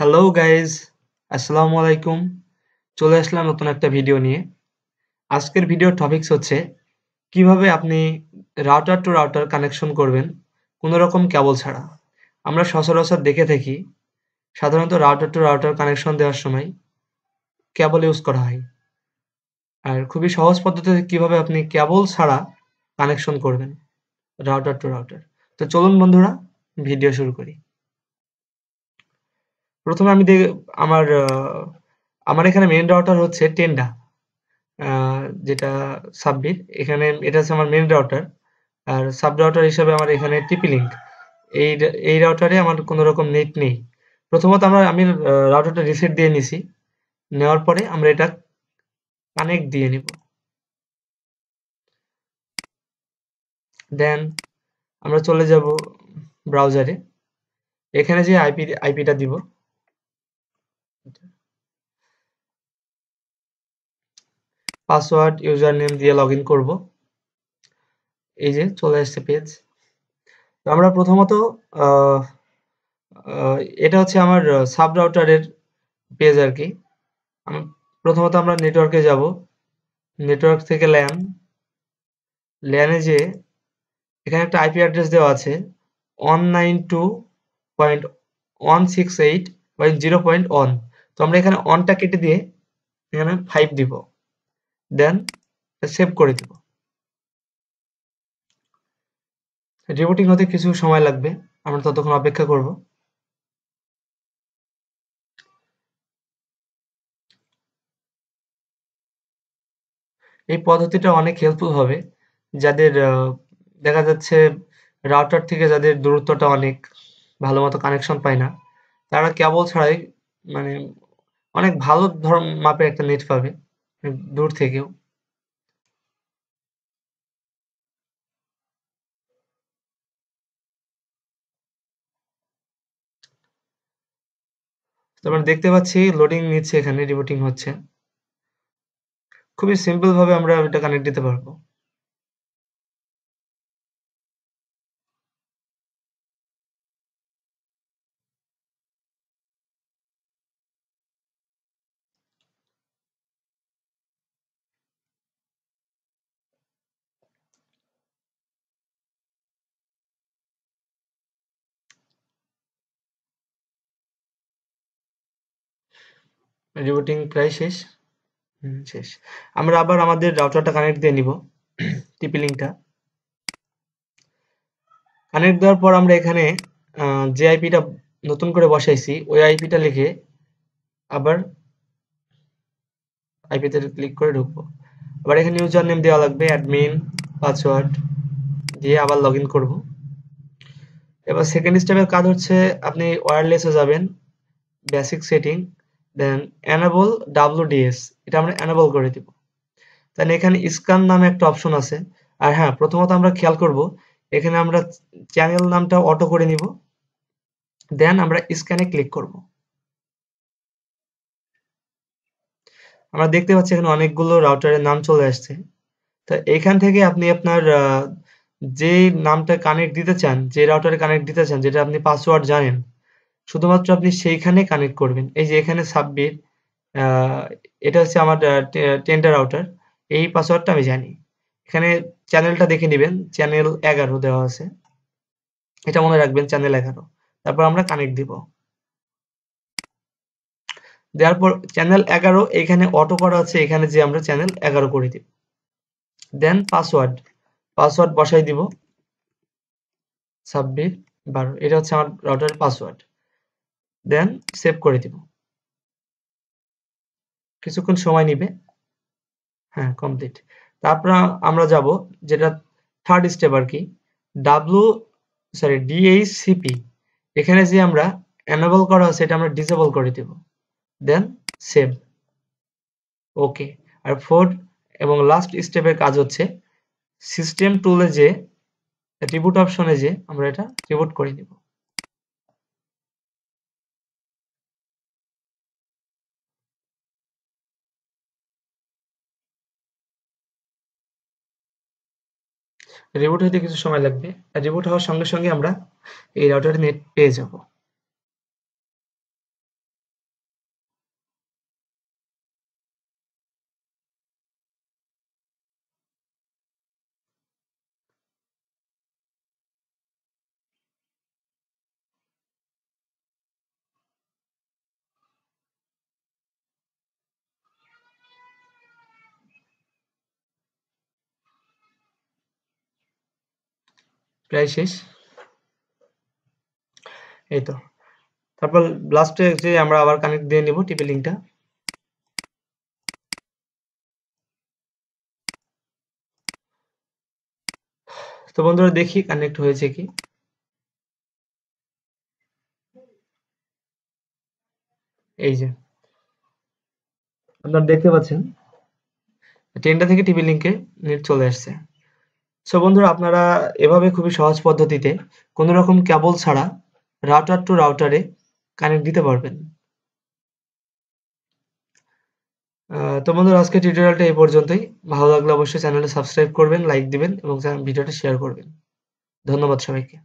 Hello guys, আসসালামু আলাইকুম। চলে আসলাম নতুন একটা ভিডিও নিয়ে। আজকের ভিডিওর টপিকস হচ্ছে কিভাবে আপনি রাউটার টু রাউটার কানেকশন করবেন কোনো রকম কেবল ছাড়া। আমরা সচরাচর দেখে থাকি সাধারণত রাউটার টু রাউটার কানেকশন দেওয়ার সময় কেবল ইউজ করা হয়। আর খুবই সহজ পদ্ধতিতে কিভাবে আপনি কেবল ছাড়া কানেকশন করবেন রাউটার টু রাউটার। তো চলুন বন্ধুরা ভিডিও শুরু করি। প্রথমে আমি আমার আমার এখানে মেইন রাউটার হচ্ছে টেন্ডা। আ যেটা সাব্বির। এখানে এটা হচ্ছে আমার মেইন রাউটার। আর সাব রাউটার হিসেবে আমার এখানে TP-Link। এই রাউটারে আমার কোন রকম নেট নেই। প্রথমত আমি রাউটারটা রিসেট দিয়ে নিছি। নেওয়ার পরে আমরা এটা কানেক্ট দিয়ে নিব। দেন আমরা চলে যাব ব্রাউজারে। এখানে যে আইপিটা দিব। পাসওয়ার্ড, ইউজার নেম দিয়ে লগইন করব। এই যে চলে আসছে পেজ। তো আমরা প্রথমত আ আ এটা হচ্ছে আমার সাব রাউটারের পেজ আরকি। আম প্রথমত আমরা নেটওয়ার্কে যাব। নেটওয়ার্ক থেকে ল্যানে যেয়ে এখানে একটা আইপি অ্যাড্রেস দেওয়া আছে 192.168.0.1। তো আমরা এখানে 1 টা কেটে দিয়ে এখানে 5 দিব। দেন সেভ করে দিব। রিবুটিং হতে কিছু সময় লাগবে। আমরা ততক্ষণ অপেক্ষা করব। এই পদ্ধতিটা অনেক হেল্পফুল হবে যাদের দেখা যাচ্ছে রাউটার থেকে যাদের দূরত্বটা অনেক ভালোমতো কানেকশন পায় না, তারা কেবল ছাড়াই মানে অনেক ভালো মাপের একটা নেট পাবে দূর থেকেও। তো আমরা দেখতে পাচ্ছি লোডিং নিচ্ছে, এখানে রিবুটিং হচ্ছে। খুবই সিম্পল ভাবে আমরা এটা কানেক্ট দিতে পারবো। রিবুটিং প্রায় শেষ। শেষ। আমরা আবার আমাদের রাউটারটা কানেক্ট দিয়ে নিব। টিপি লিংকটা কানেক্ট দেওয়ার পর আমরা এখানে যে আইপিটা নতুন করে বসাইছি ওই আইপিটা লিখে আবার আইপিতে ক্লিক করে ঢুকবো। আবার এখানে ইউজার নেম দেওয়া লাগবে, অ্যাডমিন, পাসওয়ার্ড দিয়ে আবার লগ ইন করবো। এবার সেকেন্ড স্টেপের কাজ হচ্ছে আপনি ওয়্যারলেসে যাবেন, বেসিক সেটিং, দেন এনেবল WDS, এটা আমরা এনেবল করে দিব। তাহলে এখানে স্ক্যান নামে একটা অপশন আছে। আর হ্যাঁ, প্রথমত আমরা খেয়াল করব এখানে আমরা চ্যানেল নামটা অটো করে নিব। দেন আমরা স্ক্যানে ক্লিক করব। আমরা দেখতে পাচ্ছি এখানে অনেকগুলো রাউটারের নাম চলে আসছে। তো এখান থেকে আপনি আপনার যে নামটা কানেক্ট দিতে চান, যে রাউটারে কানেক্ট দিতে চান, যেটা আপনি পাসওয়ার্ড জানেন, শুধুমাত্র আপনি সেইখানে কানেক্ট করবেন। এই যে এখানে সাব্বির, এটা হচ্ছে আমার টেন্ডার রাউটার। এই পাসওয়ার্ডটা আমি জানি। এখানে চ্যানেলটা দেখে নিবেন, চ্যানেল 11 দেওয়া আছে। এটা মনে রাখবেন, চ্যানেল 11। তারপর আমরা কানেক্ট দিব। দেওয়ার পর চ্যানেল 11 এখানে অটো করা আছে, এখানে যে আমরা চ্যানেল 11 করে দিব। দেন পাসওয়ার্ড বসাই দিব 2612। এটা হচ্ছে আমার রাউটারের পাসওয়ার্ড। দেন সেভ করে দিব। কিছুক্ষণ সময় নিবে। হ্যাঁ, কমপ্লিট। তারপর আমরা যাব যেটা থার্ড স্টেপ আরকি, DHCP। এখানে যে আমরা এনেবল করা আছে এটা আমরা ডিসেবল করে দিব। দেন সেভ। ওকে। আর ফোর্থ এবং লাস্ট স্টেপের কাজ হচ্ছে সিস্টেম টুলে যে রিবুট অপশনে যে আমরা এটা রিবুট করে নিব। রিবুট হইতে কিছু সময় লাগবে। আর রিবুট হওয়ার সঙ্গে সঙ্গে আমরা এই রাউটারে নেট পেয়ে যাব। প্রায় শেষ। এই তো। তারপর লাস্টে যে আমরা আবার কানেক্ট দিয়ে নিব টিপি লিঙ্কটা। তো বন্ধুরা দেখি কানেক্ট হয়েছে কি। এই যে আপনারা দেখতে পাচ্ছেন 10টা থেকে টিপি লিঙ্কে নেট চলে আসছে। সো বন্ধুরা আপনারা এভাবে খুবই সহজ পদ্ধতিতে কোনো রকম কেবল ছাড়া রাউটার টু রাউটারে কানেক্ট দিতে পারবেন। তো বন্ধুরা আজকের টিউটোরিয়ালটা এই পর্যন্তই। ভালো লাগলে অবশ্যই চ্যানেলটা সাবস্ক্রাইব করবেন, লাইক দিবেন এবং ভিডিওটা শেয়ার করবেন। ধন্যবাদ সবাইকে।